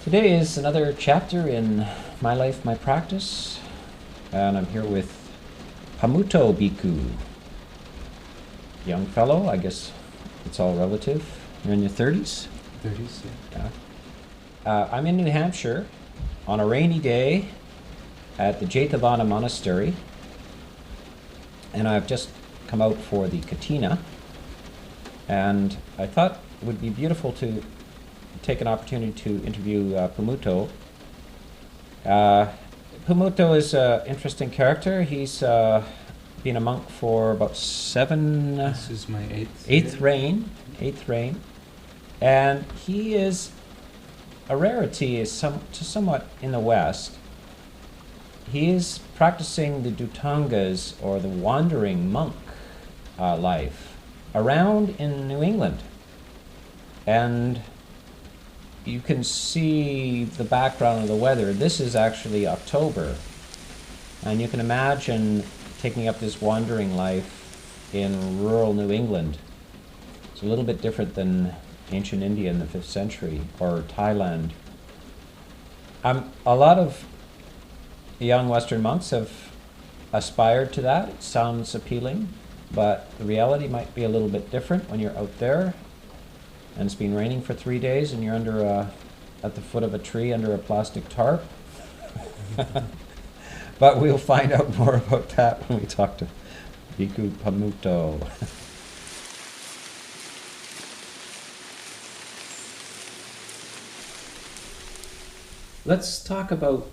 Today is another chapter in my life, my practice, and I'm here with Pamutto Bhikkhu, young fellow. I guess it's all relative. You're in your 30s? 30s, yeah. I'm in New Hampshire on a rainy day at the Jethavana Monastery, and I've just come out for the Katina, and I thought it would be beautiful to take an opportunity to interview Pamutto. Pamutto is an interesting character. He's been a monk for about This is my eighth reign, and he is a rarity somewhat in the West. He is practicing the Dhutangas, or the wandering monk life, around in New England, and you can see the background of the weather. This is actually October, and you can imagine taking up this wandering life in rural New England. It's a little bit different than ancient India in the 5th century, or Thailand. A lot of young Western monks have aspired to that. It sounds appealing, but the reality might be a little bit different when you're out there and it's been raining for 3 days and you're at the foot of a tree under a plastic tarp. But we'll find out more about that when we talk to Bhikkhu Pamutto. Let's talk about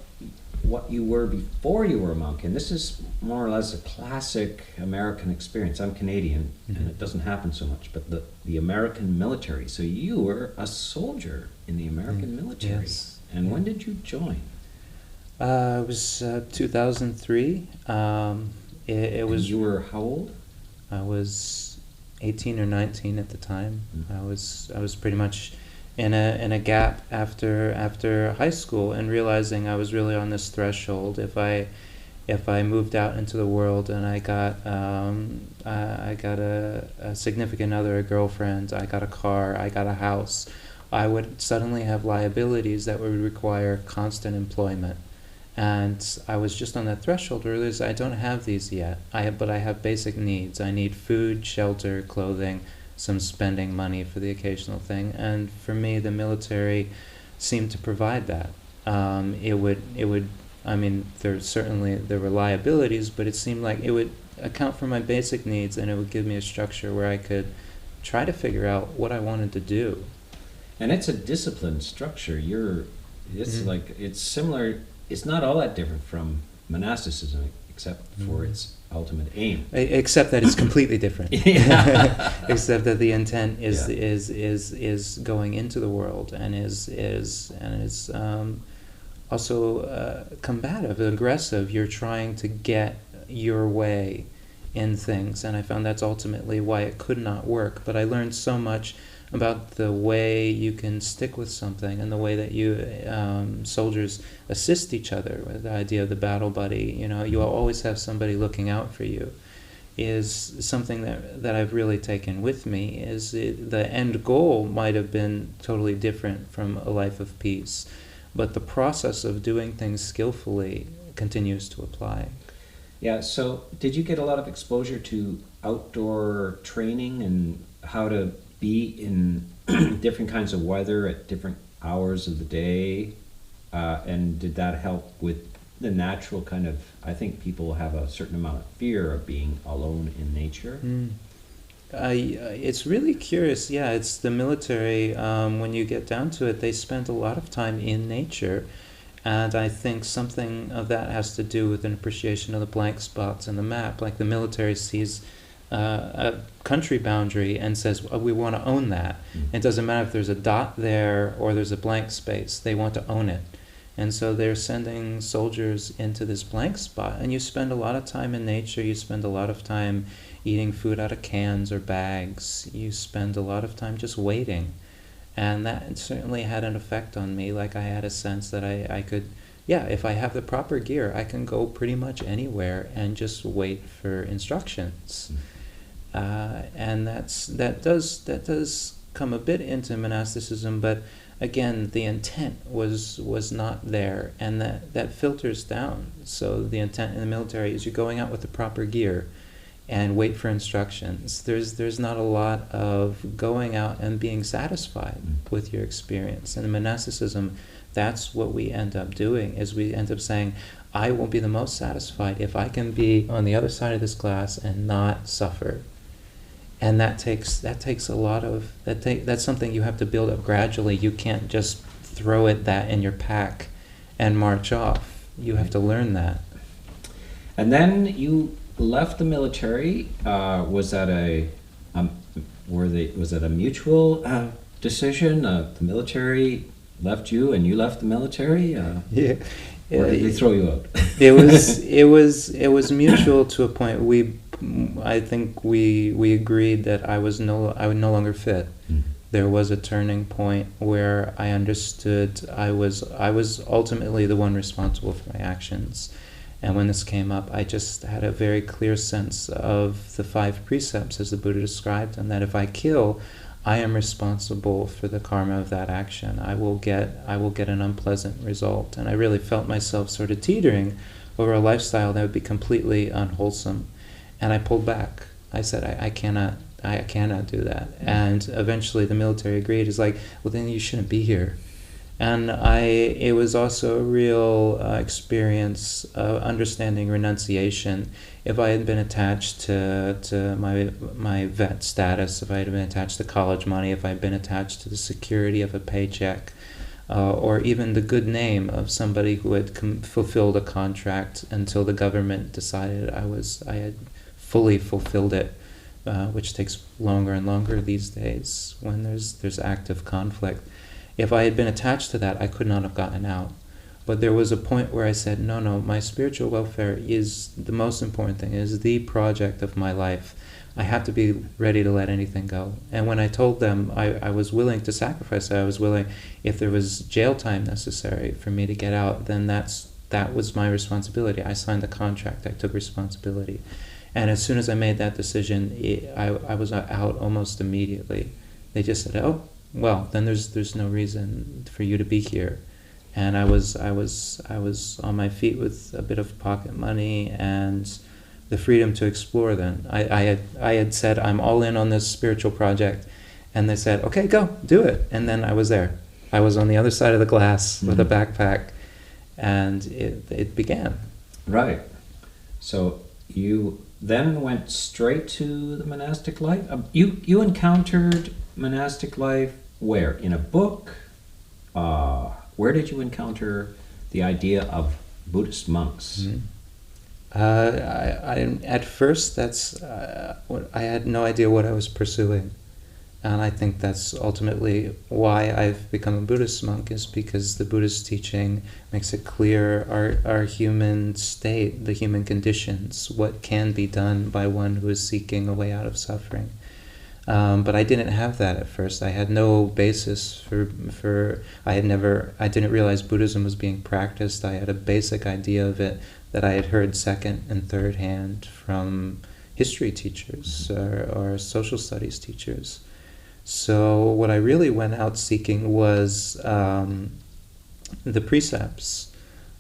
what you were before you were a monk, and this is more or less a classic American experience. I'm Canadian, and it doesn't happen so much, but the American military. So you were a soldier in the American military. Yes. And when did you join? It was 2003. It was. You were how old? I was 18 or 19 at the time. I was pretty much in a gap after high school, and realizing I was really on this threshold. If I moved out into the world and I got a significant other, a girlfriend, I got a car, I got a house, I would suddenly have liabilities that would require constant employment. And I was just on that threshold where I don't have these yet. But I have basic needs. I need food, shelter, clothing, some spending money for the occasional thing, and for me the military seemed to provide that. It would I mean, there were liabilities, but it seemed like it would account for my basic needs, and it would give me a structure where I could try to figure out what I wanted to do. And it's a disciplined structure. It's similar. It's not all that different from monasticism, except for its ultimate aim. Except that it's completely different. Yeah. Except that the intent is going into the world, and is also combative, aggressive. You're trying to get your way in things, and I found that's ultimately why it could not work. But I learned so much about the way you can stick with something, and the way that you soldiers assist each other, with the idea of the battle buddy. You always have somebody looking out for you, is something that I've really taken with me. The end goal might have been totally different from a life of peace, but the process of doing things skillfully continues to apply. Yeah, so did you get a lot of exposure to outdoor training and how to be in different kinds of weather at different hours of the day? And did that help with the natural kind of, I think people have a certain amount of fear of being alone in nature? It's really curious. Yeah, it's the military. When you get down to it, they spend a lot of time in nature. And I think something of that has to do with an appreciation of the blank spots in the map. Like the military sees a country boundary and says, we want to own that. It doesn't matter if there's a dot there or there's a blank space. They want to own it. And so they're sending soldiers into this blank spot. And you spend a lot of time in nature. You spend a lot of time eating food out of cans or bags. You spend a lot of time just waiting. And that certainly had an effect on me. Like I had a sense that I could, if I have the proper gear, I can go pretty much anywhere and just wait for instructions. And that does come a bit into monasticism, but again, the intent was not there, and that filters down. So the intent in the military is you're going out with the proper gear and wait for instructions. There's not a lot of going out and being satisfied with your experience. And in monasticism, that's what we end up doing, is we end up saying, I will be the most satisfied if I can be on the other side of this glass and not suffer. And that takes a lot of, that's something you have to build up gradually. You can't just throw that in your pack and march off. You have to learn that. And then you left the military. Was that was it a mutual decision? The military left you, and you left the military. Yeah. Or did they throw you out? it was mutual to a point. I think we agreed that I would no longer fit. There was a turning point where I understood I was ultimately the one responsible for my actions. And when this came up, I just had a very clear sense of the 5 precepts as the Buddha described them, that if I kill, I am responsible for the karma of that action. I will get an unpleasant result. And I really felt myself sort of teetering over a lifestyle that would be completely unwholesome. And I pulled back. I said, I cannot do that. And eventually the military agreed. It's like, well, then you shouldn't be here. And it was also a real experience of understanding renunciation. If I had been attached to my vet status, if I had been attached to college money, if I had been attached to the security of a paycheck, or even the good name of somebody who had fulfilled a contract until the government decided I had fully fulfilled it, which takes longer and longer these days when there's active conflict. If I had been attached to that, I could not have gotten out. But there was a point where I said, no, my spiritual welfare is the most important thing, is the project of my life. I have to be ready to let anything go. And when I told them I was willing to sacrifice it, I was willing, if there was jail time necessary for me to get out, then that was my responsibility. I signed the contract, I took responsibility. And as soon as I made that decision, I was out almost immediately. They just said, oh, well, then there's no reason for you to be here. And I was on my feet with a bit of pocket money and the freedom to explore. Then I had said, I'm all in on this spiritual project, and they said, okay, go do it. And then I was there. I was on the other side of the glass with a backpack, and it began. Right. So you then went straight to the monastic life. You encountered monastic life where? In a book? Where did you encounter the idea of Buddhist monks? At first, I had no idea what I was pursuing. And I think that's ultimately why I've become a Buddhist monk, is because the Buddhist teaching makes it clear our human state, the human conditions, what can be done by one who is seeking a way out of suffering. But I didn't have that at first. I had no basis I didn't realize Buddhism was being practiced. I had a basic idea of it that I had heard second and third hand from history teachers or social studies teachers. So what I really went out seeking was the precepts.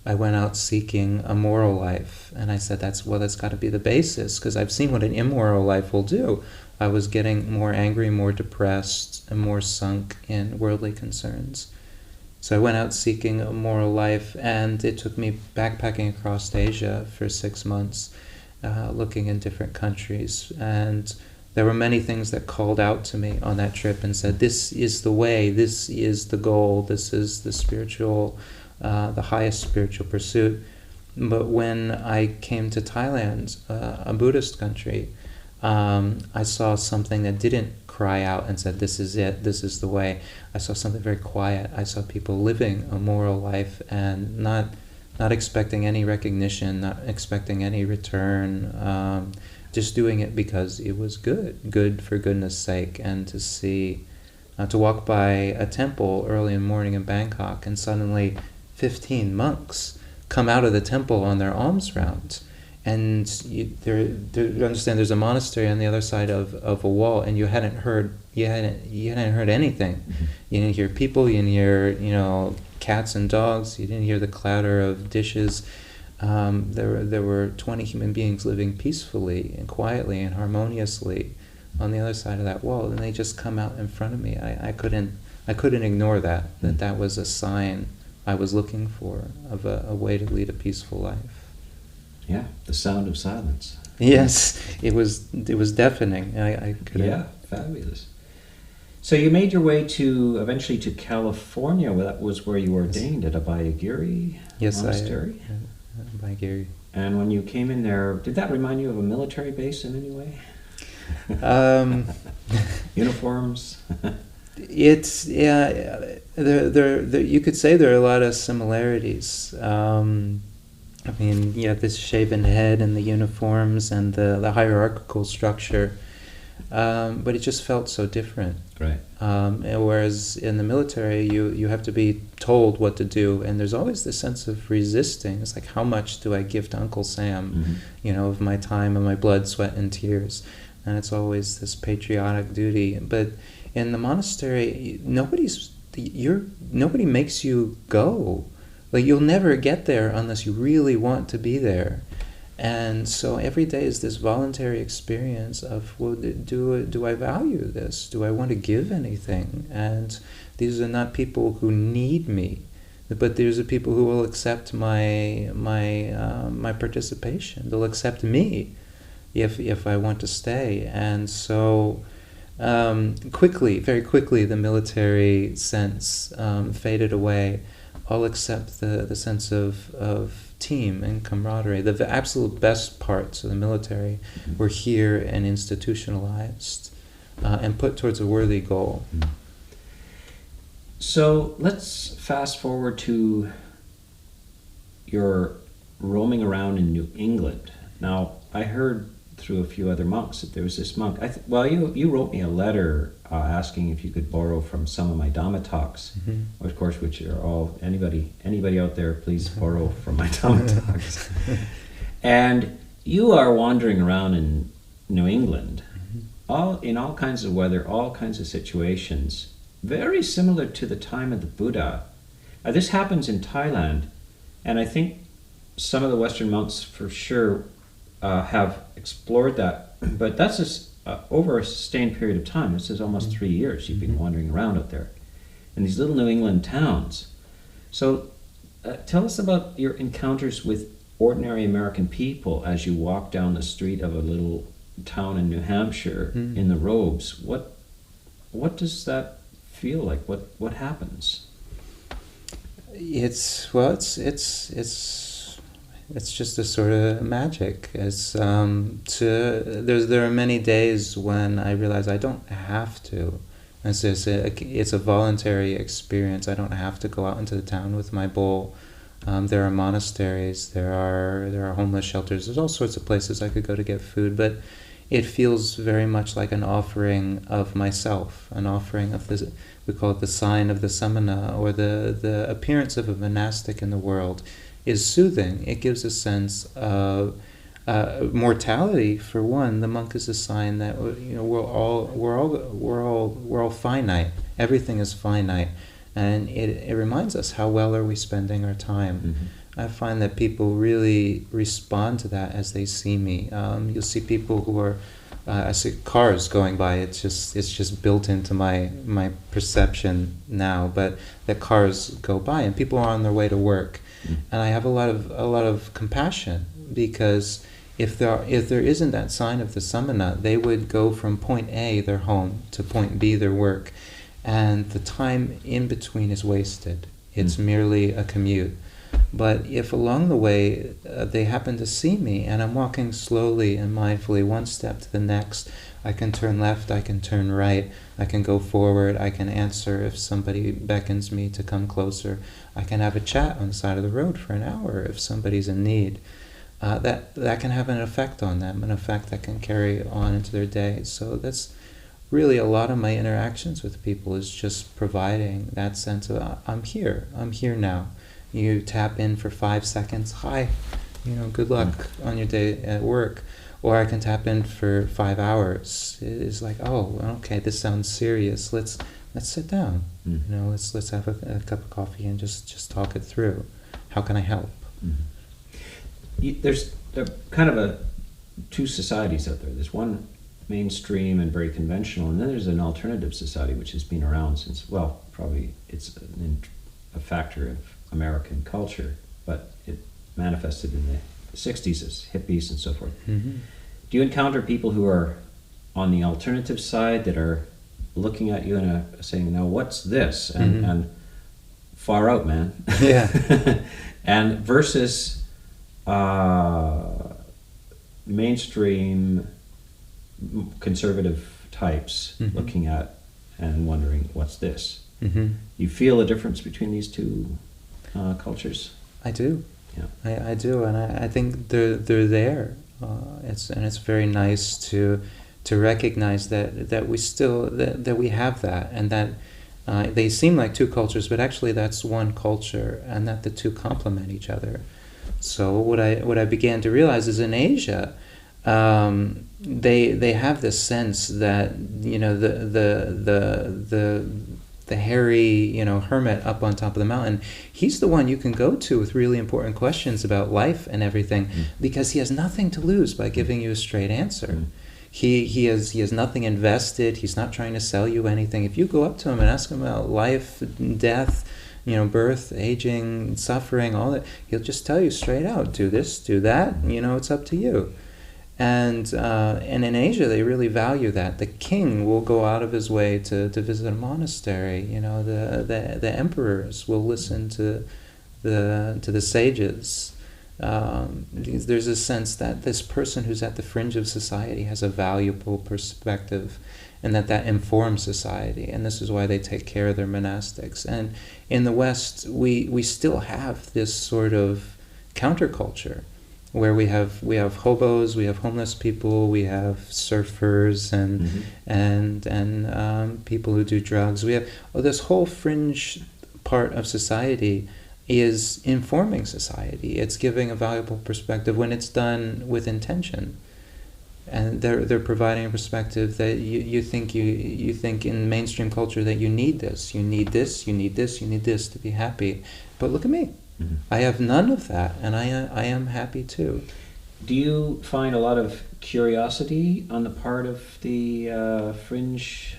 I went out seeking a moral life, and I said that's got to be the basis, because I've seen what an immoral life will do. I was getting more angry, more depressed, and more sunk in worldly concerns. So I went out seeking a moral life, and it took me backpacking across Asia for 6 months, looking in different countries. And there were many things that called out to me on that trip and said, this is the way, this is the goal, this is the spiritual, the highest spiritual pursuit. But when I came to Thailand, a Buddhist country, I saw something that didn't cry out and said, this is it, this is the way. I saw something very quiet. I saw people living a moral life and not expecting any recognition, not expecting any return, just doing it because it was good for goodness sake. And to see, to walk by a temple early in the morning in Bangkok, and suddenly 15 monks come out of the temple on their alms round. and understand there's a monastery on the other side of a wall, and you hadn't heard anything. Mm-hmm. You didn't hear people. You didn't hear cats and dogs. You didn't hear the clatter of dishes. There were 20 human beings living peacefully and quietly and harmoniously on the other side of that wall, and they just come out in front of me. I couldn't ignore that was a sign I was looking for of a way to lead a peaceful life. Yeah, the sound of silence. Yes, it was deafening. I couldn't. Yeah, fabulous. So you made your way eventually to California. Well, that was where you ordained at Abhayagiri Monastery. Abhayagiri. And when you came in there, did that remind you of a military base in any way? Uniforms. It's there. You could say there are a lot of similarities. This shaven head and the uniforms and the hierarchical structure, but it just felt so different. Right. Whereas in the military, you have to be told what to do, and there's always this sense of resisting. It's like, how much do I give to Uncle Sam, of my time and my blood, sweat, and tears? And it's always this patriotic duty. But in the monastery, nobody makes you go. Like, you'll never get there unless you really want to be there. And so every day is this voluntary experience of, well, do I value this? Do I want to give anything? And these are not people who need me, but these are people who will accept my participation. They'll accept me if I want to stay. And so very quickly, the military sense faded away. I'll accept the sense of team and camaraderie. The absolute best parts of the military were here and institutionalized and put towards a worthy goal. So let's fast forward to your roaming around in New England. Now, I heard through a few other monks that there was this monk. You wrote me a letter asking if you could borrow from some of my Dhamma talks, of course, which are all anybody out there, please borrow from my Dhamma talks. And you are wandering around in New England, in all kinds of weather, all kinds of situations, very similar to the time of the Buddha. This happens in Thailand, and I think some of the Western monks for sure have explored that, but that's over a sustained period of time. This is almost 3 years you've been wandering around out there in these little New England towns. So tell us about your encounters with ordinary American people as you walk down the street of a little town in New Hampshire in the robes. What does that feel like? What happens? It's just a sort of magic. There are many days when I realize I don't have to. It's a voluntary experience. I don't have to go out into the town with my bowl. There are monasteries. There are homeless shelters. There's all sorts of places I could go to get food. But it feels very much like an offering of myself, an offering of this. We call it the sign of the samana, or the appearance of a monastic in the world. Is soothing. It gives a sense of mortality. For one, the monk is a sign that we're all finite. Everything is finite, and it reminds us how well are we spending our time. I find that people really respond to that as they see me. You'll see people who are. I see cars going by. It's just built into my perception now. But that cars go by, and people are on their way to work. And I have a lot of compassion, because if there isn't that sign of the samana, they would go from point A, their home, to point B, their work, and the time in between is wasted. It's merely a commute. But if along the way they happen to see me and I'm walking slowly and mindfully one step to the next, I can turn left, I can turn right, I can go forward, I can answer if somebody beckons me to come closer. I can have a chat on the side of the road for an hour if somebody's in need. That can have an effect on them, an effect that can carry on into their day. So that's really a lot of my interactions with people, is just providing that sense of, I'm here now. You tap in for 5 seconds, hi, good luck on your day at work. Or I can tap in for 5 hours. It's like, oh, okay, this sounds serious. Let's sit down. Let's have a cup of coffee and just talk it through. How can I help? There's kind of two societies out there. There's one mainstream and very conventional, and then there's an alternative society which has been around since, well, probably it's a factor of American culture, but it manifested in the 60s as hippies and so forth. Mm-hmm. Do you encounter people who are on the alternative side that are looking at you and saying, "Now what's this?" and far out, man. Yeah. And versus mainstream conservative types looking at and wondering, "What's this?" Mm-hmm. You feel a difference between these two cultures? I do. Yeah. I do, and I think they're there. It's very nice to recognize that we still that we have that, and that they seem like two cultures, but actually that's one culture, and that the two complement each other. So what I began to realize is in Asia, they have this sense that the hairy hermit up on top of the mountain, he's the one you can go to with really important questions about life and everything, because he has nothing to lose by giving you a straight answer. He has nothing invested. He's not trying to sell you anything. If you go up to him and ask him about life, death, birth, aging, suffering, all that, he'll just tell you straight out, do this, do that, it's up to you. And in Asia, they really value that. The king will go out of his way to visit a monastery. The emperors will listen to the sages. There's a sense that this person who's at the fringe of society has a valuable perspective, and that informs society. And this is why they take care of their monastics. And in the West, we still have this sort of counterculture, where we have hobos, we have homeless people, we have surfers, and people who do drugs. We have this whole fringe part of society is informing society. It's giving a valuable perspective when it's done with intention, and they're providing a perspective that you think in mainstream culture that you need this to be happy. But look at me. I have none of that, and I am happy too. Do you find a lot of curiosity on the part of the fringe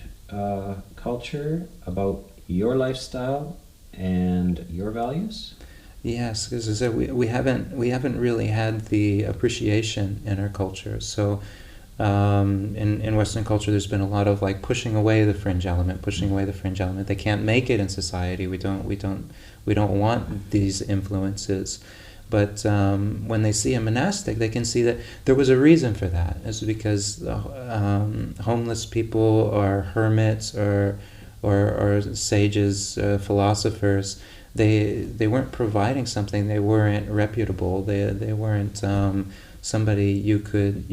culture about your lifestyle and your values? Yes, because as I said, we haven't really had the appreciation in our culture. So in Western culture, there's been a lot of pushing away the fringe element. They can't make it in society. We don't want these influences. But when they see a monastic, they can see that there was a reason for that. It's because homeless people or hermits or sages, philosophers, they weren't providing something. They weren't reputable. They weren't somebody you could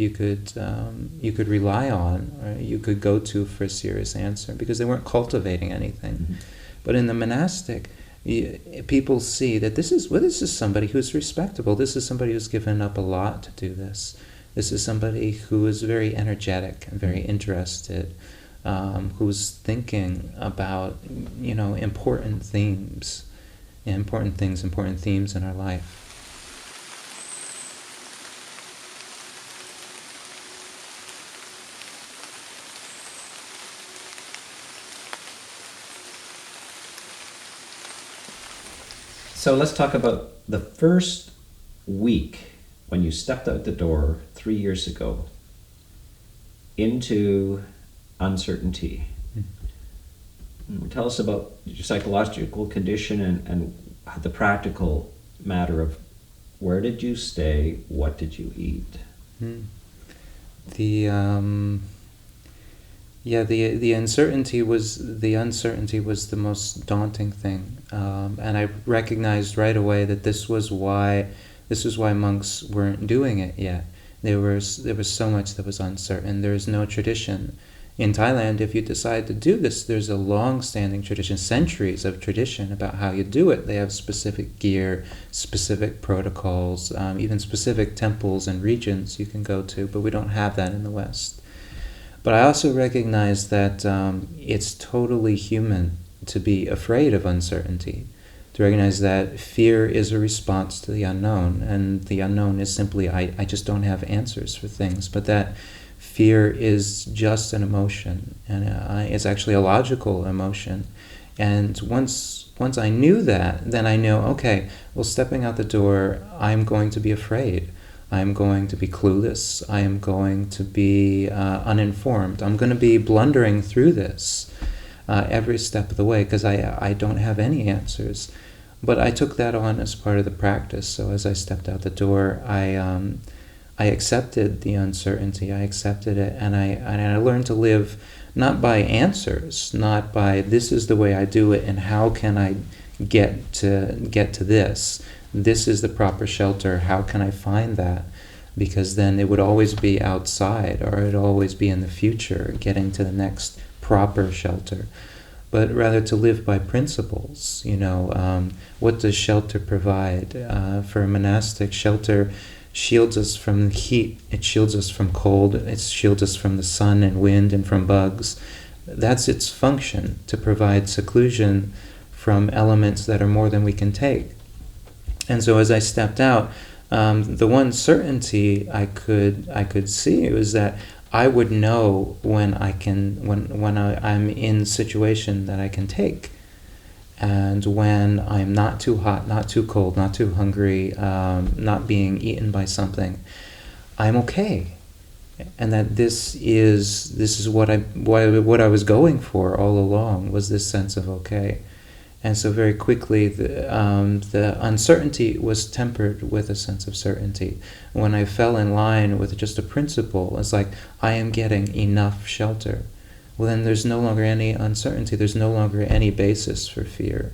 rely on, or you could go to for a serious answer, because they weren't cultivating anything. Mm-hmm. But in the monastic, people see that this is somebody who's respectable. This is somebody who's given up a lot to do this. This is somebody who is very energetic and very interested, who's thinking about important themes in our life. So let's talk about the first week when you stepped out the door 3 years ago into uncertainty. Mm-hmm. Tell us about your psychological condition and the practical matter of where did you stay, what did you eat? The uncertainty was the most daunting thing, and I recognized right away that this was why monks weren't doing it yet. There was so much that was uncertain. There is no tradition in Thailand, if you decide to do this, there's a long-standing tradition, centuries of tradition about how you do it. They have specific gear, specific protocols, even specific temples and regions you can go to, but we don't have that in the West. But I also recognize that it's totally human to be afraid of uncertainty, to recognize that fear is a response to the unknown, and the unknown is simply, I just don't have answers for things, but that fear is just an emotion, and it's actually a logical emotion. And once I knew that, then I know, okay, well, stepping out the door, I'm going to be afraid. I'm going to be clueless. I am going to be uninformed. I'm going to be blundering through this every step of the way because I don't have any answers. But I took that on as part of the practice. So as I stepped out the door, I accepted the uncertainty. I accepted it, and I learned to live not by answers, not by this is the way I do it, and how can I get to this. This is the proper shelter. How can I find that? Because then it would always be outside, or it would always be in the future, getting to the next proper shelter. But rather to live by principles. What does shelter provide? For a monastic, shelter shields us from the heat, it shields us from cold, it shields us from the sun and wind and from bugs. That's its function, to provide seclusion from elements that are more than we can take. And so as I stepped out, the one certainty I could see was that I would know when I'm in situation that I can take. And when I'm not too hot, not too cold, not too hungry, not being eaten by something, I'm okay. And that this is what I was going for all along, was this sense of okay. And so very quickly the uncertainty was tempered with a sense of certainty. When I fell in line with just a principle, it's like, I am getting enough shelter. Well, then there's no longer any uncertainty. There's no longer any basis for fear.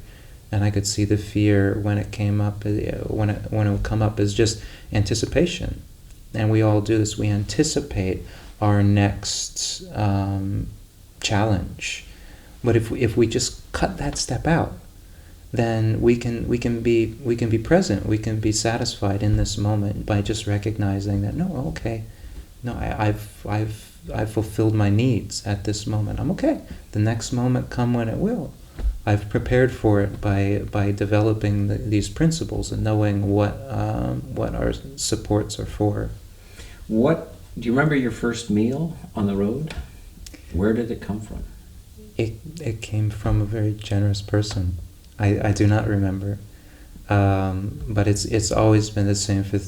And I could see the fear when it came up, when it would come up, as just anticipation. And we all do this. We anticipate our next challenge. But if we just cut that step out, then we can be present. We can be satisfied in this moment by just recognizing that I've fulfilled my needs at this moment. I'm okay. The next moment come when it will. I've prepared for it by developing these principles and knowing what our supports are for. What do you remember your first meal on the road? Where did it come from? It came from a very generous person. I do not remember, but it's always been the same for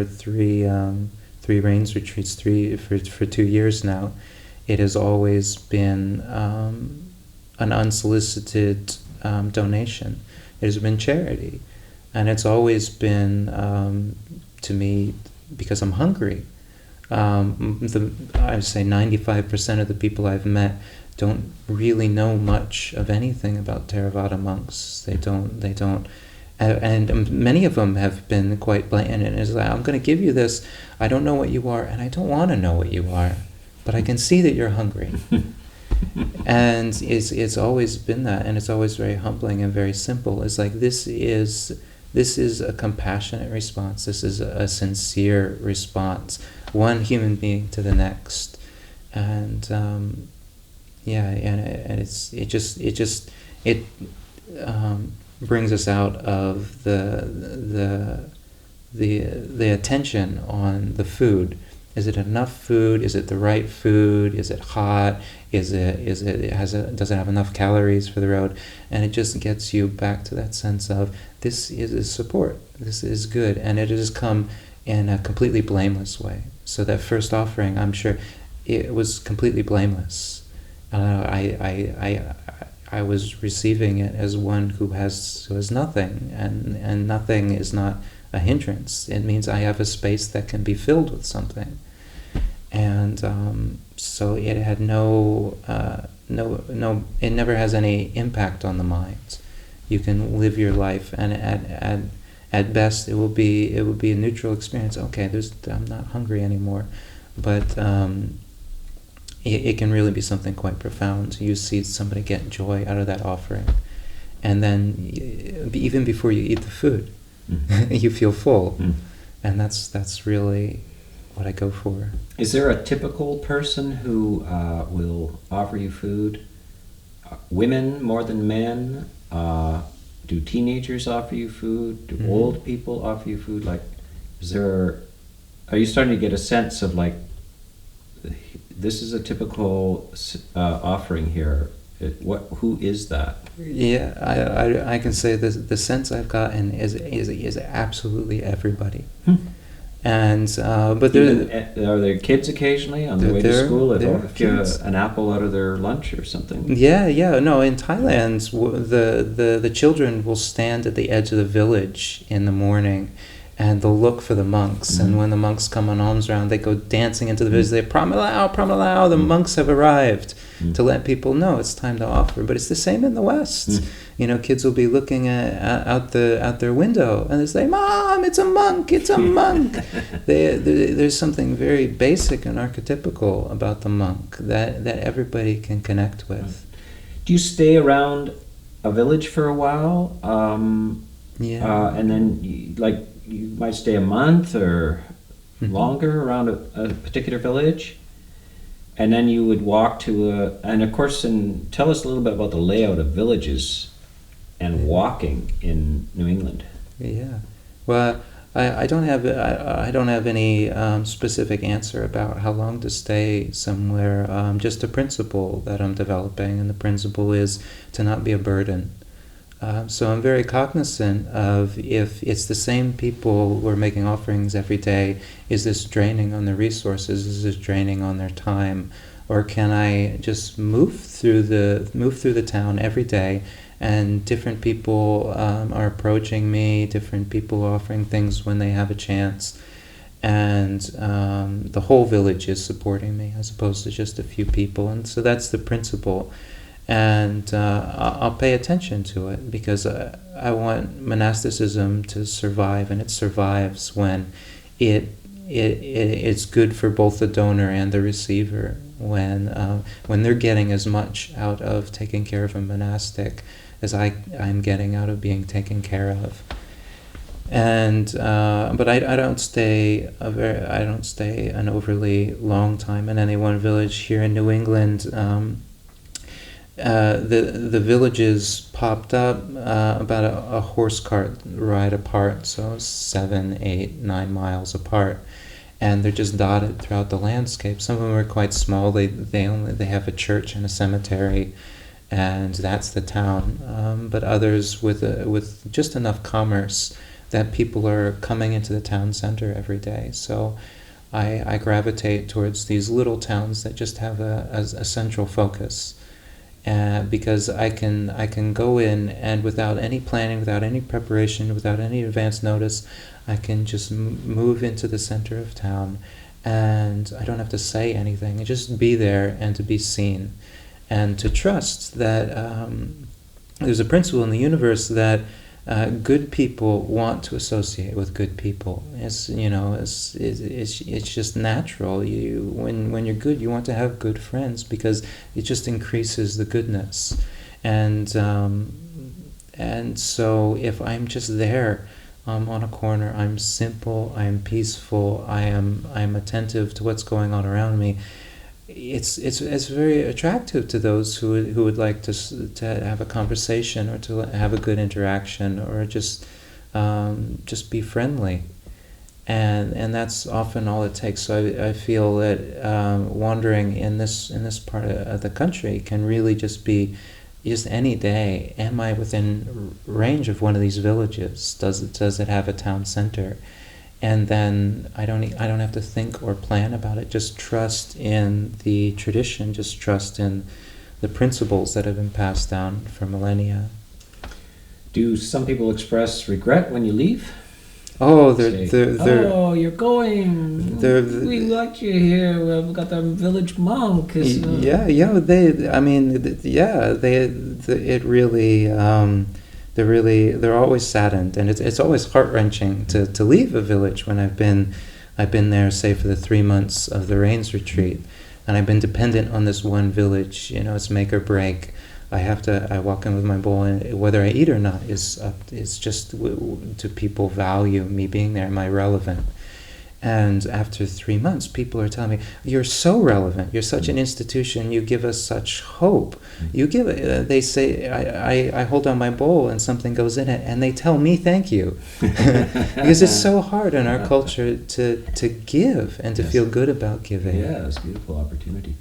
three rains retreats, for 2 years now. It has always been an unsolicited donation. It has been charity, and it's always been to me because I'm hungry. I would say 95% of the people I've met don't really know much of anything about Theravada monks. They don't, and many of them have been quite blatant. And it's like, I'm going to give you this. I don't know what you are, and I don't want to know what you are, but I can see that you're hungry. And it's always been that, and it's always very humbling and very simple. It's like this is a compassionate response. This is a sincere response, one human being to the next, and it brings us out of the attention on the food. Is it enough food? Is it the right food? Is it hot? Does it have enough calories for the road? And it just gets you back to that sense of this is a support. This is good, and it has come in a completely blameless way. So that first offering, I'm sure, it was completely blameless. I was receiving it as one who has nothing, and nothing is not a hindrance. It means I have a space that can be filled with something. And so it had it never has any impact on the mind. You can live your life, and at best it will be a neutral experience. Okay, I'm not hungry anymore, but it can really be something quite profound. You see somebody get joy out of that offering, and then even before you eat the food, you feel full, and that's really what I go for. Is there a typical person who will offer you food? Women more than men? Do teenagers offer you food? Do old people offer you food? Like, are you starting to get a sense of like, this is a typical offering here? Who is that? Yeah, I can say the sense I've gotten is absolutely everybody. And but are there kids occasionally on the way to school that offer an apple out of their lunch or something? Yeah. No, in Thailand, the children will stand at the edge of the village in the morning, and they'll look for the monks. And when the monks come on alms round, they go dancing into the village. They pramalao, pramalao. The monks have arrived, to let people know it's time to offer. But it's the same in the West. Kids will be looking out their window, and they say, "Mom, it's a monk! It's a monk!" There's something very basic and archetypical about the monk that everybody can connect with. Do you stay around a village for a while? And then you might stay a month or longer around a particular village, and then you would walk to and tell us a little bit about the layout of villages and walking in New England. Yeah, well, I don't have any specific answer about how long to stay somewhere. Just a principle that I'm developing, and the principle is to not be a burden. So I'm very cognizant of, if it's the same people who are making offerings every day, is this draining on their resources? Is this draining on their time? Or can I just move through the town every day, and different people are approaching me, different people offering things when they have a chance, and the whole village is supporting me as opposed to just a few people. And so that's the principle. And I'll pay attention to it, because I want monasticism to survive, and it survives when it's good for both the donor and the receiver, when they're getting as much out of taking care of a monastic as I'm getting out of being taken care of. And but I don't stay an overly long time in any one village. Here in New England, the villages popped up about a horse cart ride apart, so 7, 8, 9 miles apart, and they're just dotted throughout the landscape. Some of them are quite small. They have a church and a cemetery, and that's the town. But others with just enough commerce that people are coming into the town center every day. So I gravitate towards these little towns that just have a central focus. Because I can go in, and without any planning, without any preparation, without any advance notice, I can just move into the center of town, and I don't have to say anything. I just be there and to be seen, and to trust that there's a principle in the universe that good people want to associate with good people. It's just natural. When you're good, you want to have good friends, because it just increases the goodness. And so if I'm just there on a corner, I'm simple, I'm peaceful, I'm attentive to what's going on around me. It's very attractive to those who would like to have a conversation, or to have a good interaction, or just be friendly, and that's often all it takes. So I feel that wandering in this part of the country can really just be any day. Am I within range of one of these villages? Does it have a town center? And then I don't have to think or plan about it. Just trust in the tradition. Just trust in the principles that have been passed down for millennia. Do some people express regret when you leave? Oh, oh, you're going. We liked you here. We've got the village monk. Yeah. It really. They're always saddened, and it's always heart-wrenching to leave a village when I've been there, say, for the 3 months of the rains retreat. and I've been dependent on this one village. It's make or break. I walk in with my bowl, and whether I eat or not is just do people value me being there? Am I relevant? And after 3 months, people are telling me, "You're so relevant. You're such an institution. You give us such hope. You give it." They say, I hold down my bowl and something goes in it, and they tell me thank you, because it's so hard in our culture to give and to feel good about giving. Yeah, it's a beautiful opportunity.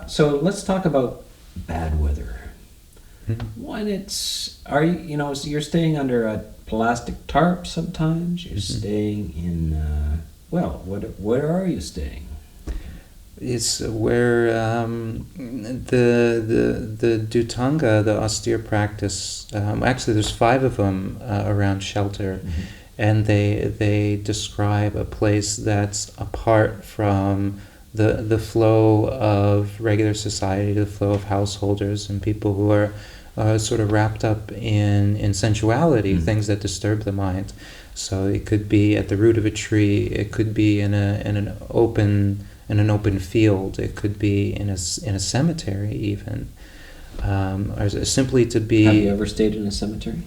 So let's talk about bad weather. When so you're staying under a plastic tarp sometimes. You're staying in. Where are you staying? It's where the Dhutanga, the austere practice. Actually, there's 5 of them around shelter, and they describe a place that's apart from the flow of regular society, the flow of householders and people who are sort of wrapped up in sensuality, things that disturb the mind. So it could be at the root of a tree. It could be in an open field. It could be in a cemetery even, or simply to be. Have you ever stayed in a cemetery?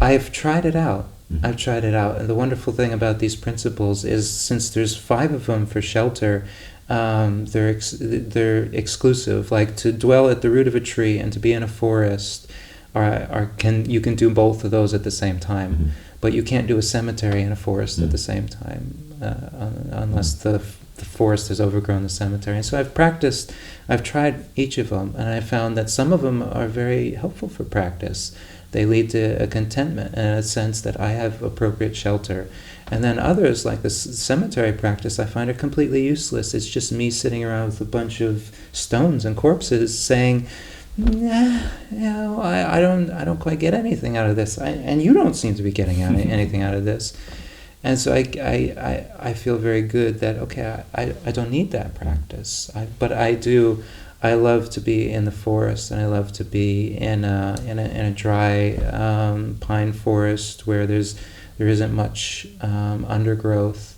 I've tried it out. I've tried it out, and the wonderful thing about these principles is, since there's 5 of them for shelter, they're exclusive. Like, to dwell at the root of a tree and to be in a forest, you can do both of those at the same time. But you can't do a cemetery and a forest at the same time, unless the forest has overgrown the cemetery. And so I've tried each of them, and I found that some of them are very helpful for practice. They lead to a contentment and a sense that I have appropriate shelter. And then others, like the cemetery practice, I find are completely useless. It's just me sitting around with a bunch of stones and corpses saying, I don't quite get anything out of this, and you don't seem to be getting anything out of this. And so I feel very good that, okay, I don't need that practice, but I do. I love to be in the forest, and I love to be in a dry pine forest where there isn't much undergrowth.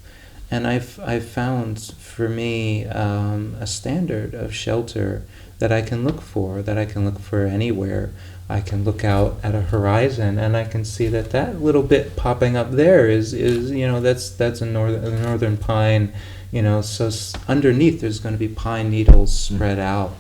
And I've found for me a standard of shelter that I can look for anywhere. I can look out at a horizon, and I can see that little bit popping up there is that's a northern pine. So underneath there's going to be pine needles spread out.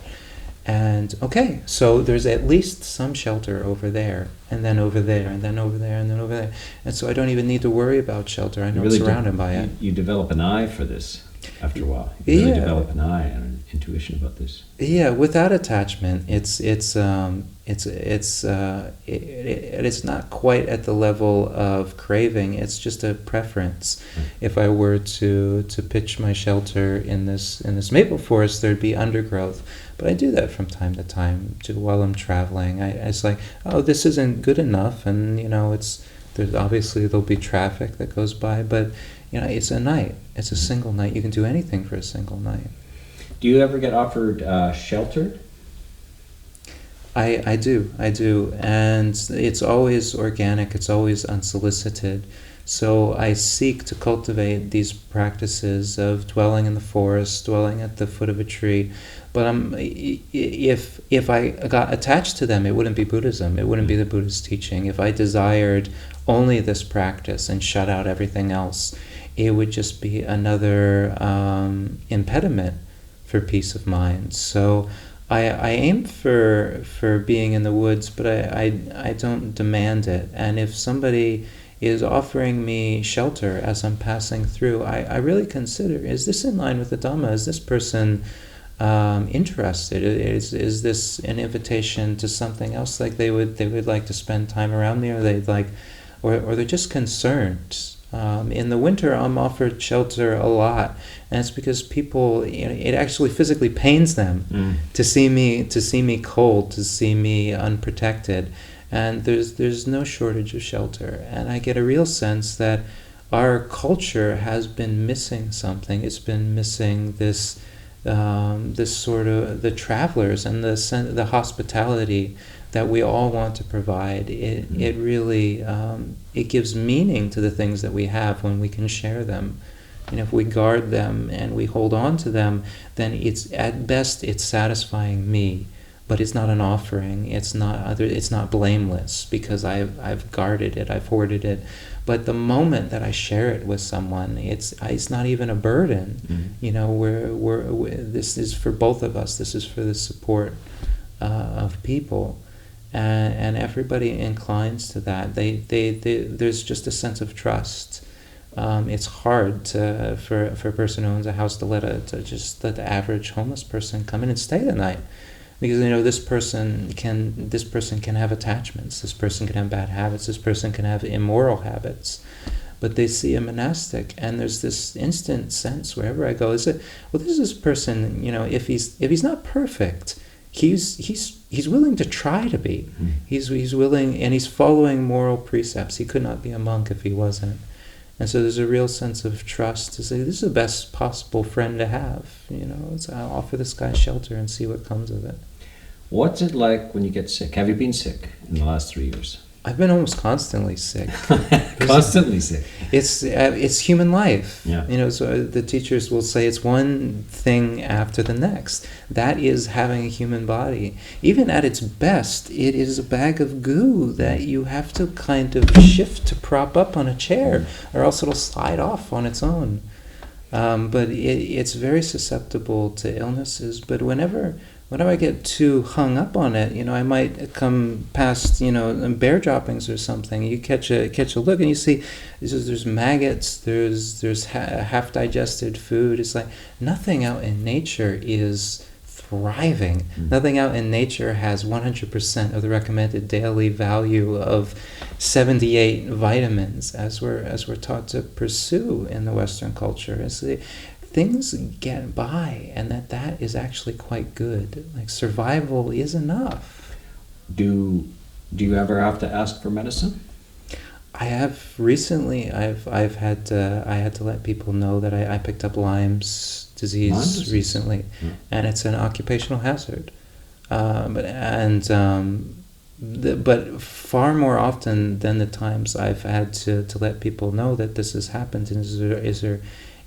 And okay, so there's at least some shelter over there, and then over there, and then over there, and then over there. And so I don't even need to worry about shelter. I know I'm surrounded by it. You develop an eye for this after a while. You really develop an eye and an intuition about this. Yeah, without attachment, it's not quite at the level of craving. It's just a preference. If I were to pitch my shelter in this maple forest, there'd be undergrowth. But I do that from time to time while I'm traveling. It's like, oh, this isn't good enough, and there'll be traffic that goes by, but it's a night. It's a single night. You can do anything for a single night. Do you ever get offered shelter? I do, and it's always organic. It's always unsolicited. So I seek to cultivate these practices of dwelling in the forest, dwelling at the foot of a tree. But if I got attached to them, it wouldn't be Buddhism. It wouldn't be the Buddhist teaching. If I desired only this practice and shut out everything else, it would just be another impediment for peace of mind. So I aim for being in the woods, but I don't demand it. And if somebody is offering me shelter as I'm passing through, I really consider, is this in line with the Dhamma? Is this person interested? Is this an invitation to something else? Like they would like to spend time around me, or or they're just concerned. In the winter, I'm offered shelter a lot, and it's because people, it actually physically pains them to see me cold, to see me unprotected, and there's no shortage of shelter. And I get a real sense that our culture has been missing something. It's been missing this sort of the travelers and the hospitality that we all want to provide. It really it gives meaning to the things that we have when we can share them. if we guard them and we hold on to them, then it's at best it's satisfying me, but it's not an offering. It's not blameless because I've guarded it, I've hoarded it. But the moment that I share it with someone, it's not even a burden. This is for both of us. This is for the support of people, and everybody inclines to that. There's just a sense of trust. It's hard for a person who owns a house to just let the average homeless person come in and stay the night, because this person can have attachments, this person can have bad habits, this person can have immoral habits, but they see a monastic and there's this instant sense wherever I go, this is this person, if he's not perfect, he's willing to try to be. He's willing, and he's following moral precepts. He could not be a monk if he wasn't. And so there's a real sense of trust to say, this is the best possible friend to have. I'll offer this guy shelter and see what comes of it. What's it like when you get sick? Have you been sick in the last 3 years? I've been almost constantly sick. Constantly sick. It's human life. Yeah. So the teachers will say it's one thing after the next. That is having a human body. Even at its best, it is a bag of goo that you have to kind of shift to prop up on a chair, or else it'll slide off on its own. But it's very susceptible to illnesses. But whenever I get too hung up on it, I might come past, bear droppings or something. You catch a look and you see there's maggots, there's half digested food. It's like nothing out in nature is thriving. Nothing out in nature has 100% of the recommended daily value of 78 vitamins, as we're taught to pursue in the Western culture. Things get by, and that is actually quite good. Like survival is enough. Do you ever have to ask for medicine? I have recently. I had to let people know that I picked up Lyme's disease recently, and it's an occupational hazard. But far more often than the times I've had to let people know that this has happened, and is there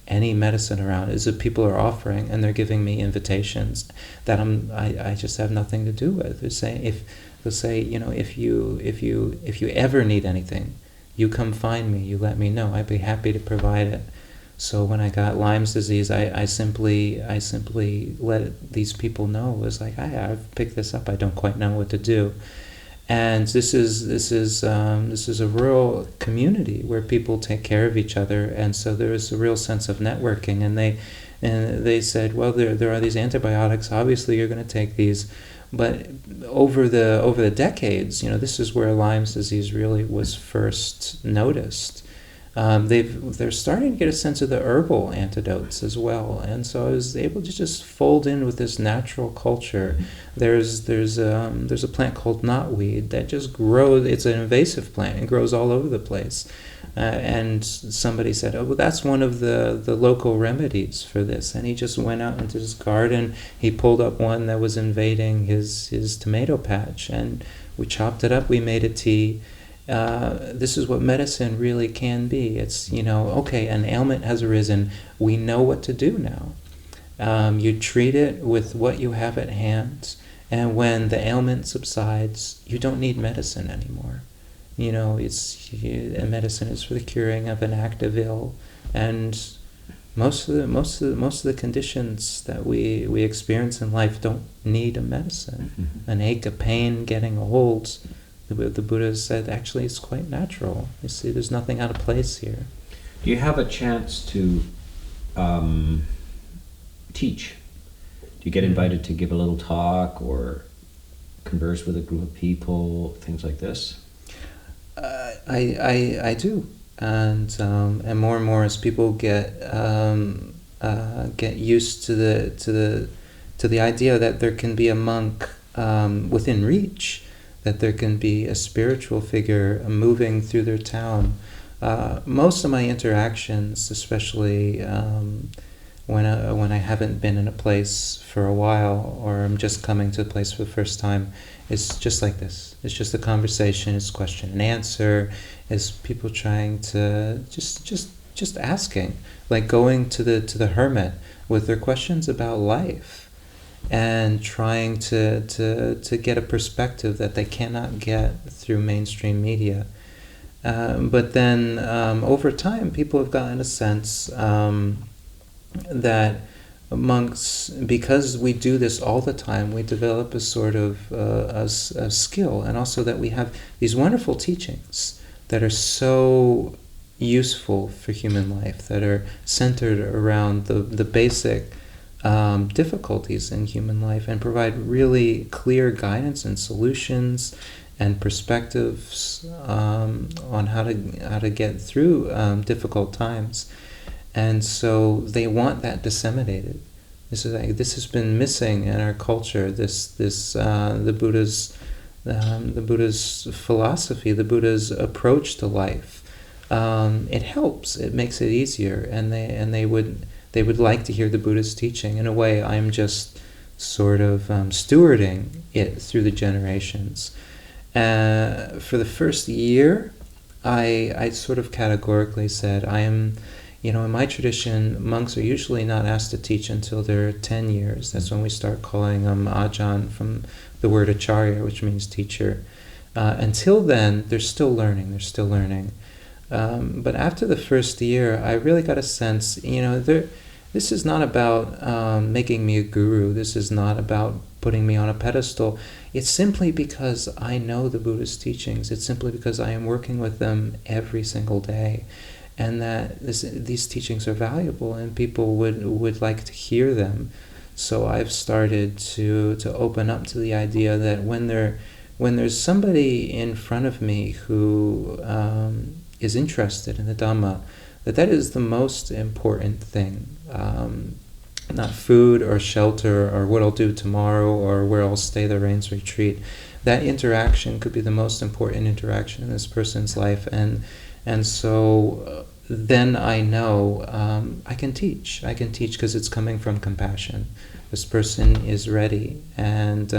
any medicine around, is that people are offering and they're giving me invitations that I just have nothing to do with. They'll say, if you ever need anything, you come find me, you let me know, I'd be happy to provide it. So when I got Lyme's disease, I simply let these people know. It was like, I've picked this up, I don't quite know what to do. And this is a rural community where people take care of each other, and so there is a real sense of networking. And they said, well, there are these antibiotics. Obviously, you're going to take these, but over the decades, this is where Lyme's disease really was first noticed. They're starting to get a sense of the herbal antidotes as well, and so I was able to just fold in with this natural culture. There's a plant called knotweed that just grows. It's an invasive plant. It grows all over the place, and somebody said, "Oh, well, that's one of the local remedies for this." And he just went out into his garden. He pulled up one that was invading his tomato patch, and we chopped it up. We made a tea. This is what medicine really can be. It's, okay, an ailment has arisen. We know what to do now. You treat it with what you have at hand, and when the ailment subsides, you don't need medicine anymore. Medicine is for the curing of an active ill, and most of the conditions that we experience in life don't need a medicine. An ache, a pain, getting old. The Buddha said, actually, it's quite natural. You see, there's nothing out of place here. Do you have a chance to teach? Do you get invited to give a little talk or converse with a group of people, things like this? I do, and more as people get used to the idea that there can be a monk within reach, that there can be a spiritual figure moving through their town. Most of my interactions, especially when I haven't been in a place for a while, or I'm just coming to a place for the first time, is just like this. It's just a conversation, it's question and answer, it's people trying to just just asking, like going to the hermit with their questions about life and trying to get a perspective that they cannot get through mainstream media. But then over time, people have gotten a sense that monks, because we do this all the time, we develop a sort of a skill, and also that we have these wonderful teachings that are so useful for human life, that are centered around the basic difficulties in human life, and provide really clear guidance and solutions and perspectives on how to get through difficult times. And so they want that disseminated. This has been missing in our culture. The Buddha's philosophy, the Buddha's approach to life. It helps. It makes it easier, and they would like to hear the Buddha's teaching. In a way, I'm just sort of stewarding it through the generations. For the first year, I sort of categorically said, I am, in my tradition, monks are usually not asked to teach until they're 10 years. That's when we start calling them Ajahn, from the word acharya, which means teacher. Until then, they're still learning. But after the first year, I really got a sense, this is not about making me a guru. This is not about putting me on a pedestal. It's simply because I know the Buddhist teachings. It's simply because I am working with them every single day, and that these teachings are valuable, and people would like to hear them. So I've started to open up to the idea that when there's somebody in front of me who is interested in the Dhamma, that is the most important thing. Not food or shelter or what I'll do tomorrow or where I'll stay the rains retreat. That interaction could be the most important interaction in this person's life, and so then I know I can teach. I can teach because it's coming from compassion. This person is ready, and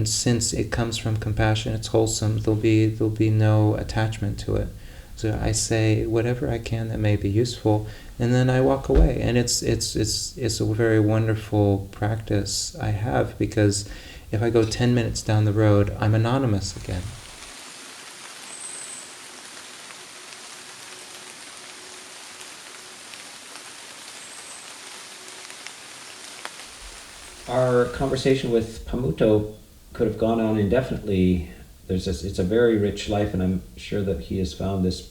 since it comes from compassion, it's wholesome. There'll be no attachment to it. So I say whatever I can that may be useful, and then I walk away. And it's a very wonderful practice I have, because if I go 10 minutes down the road, I'm anonymous again. Our conversation with Pamutto could have gone on indefinitely. It's a very rich life, and I'm sure that he has found this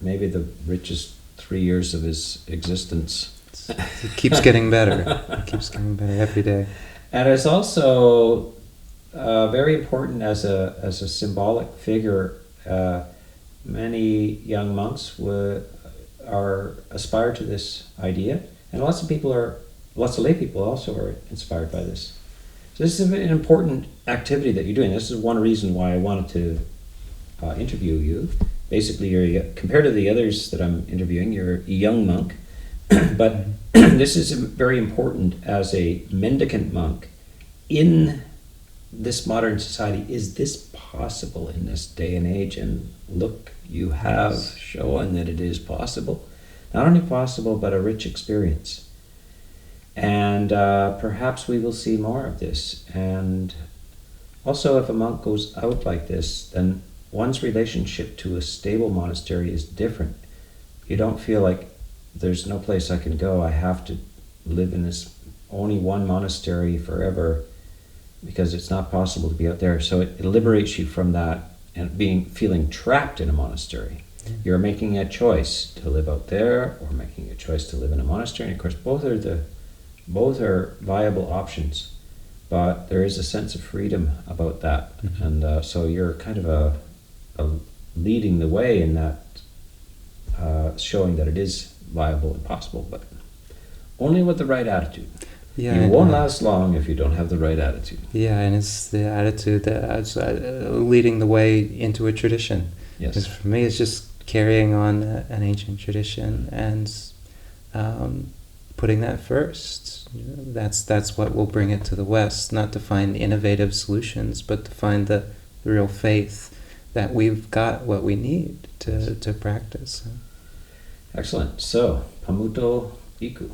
maybe the richest 3 years of his existence. It keeps getting better. It keeps getting better every day. And it's also very important as a symbolic figure. Many young monks aspire to this idea, and lots of lay people also are inspired by this. So this is an important activity that you're doing. This is one reason why I wanted to interview you. Basically, compared to the others that I'm interviewing, you're a young monk, but this is very important as a mendicant monk in this modern society. Is this possible in this day and age? And look, you have shown that it is possible. Not only possible, but a rich experience. And perhaps we will see more of this. And also, if a monk goes out like this, then one's relationship to a stable monastery is different. You don't feel like there's no place I can go. I have to live in this only one monastery forever, because it's not possible to be out there. So it liberates you from that and feeling trapped in a monastery. You're making a choice to live out there or making a choice to live in a monastery. And of course, both are viable options, but there is a sense of freedom about that. Mm-hmm. And so you're kind of a leading the way in that, showing that it is viable and possible, but only with the right attitude. Yeah, you won't last long if you don't have the right attitude. Yeah, and it's the attitude that's leading the way into a tradition. Yes. Because for me, it's just carrying on an ancient tradition and putting that first. That's what will bring it to the West, not to find innovative solutions, but to find the real faith that we've got what we need to practice. Excellent. So, Pamutto Bhikkhu.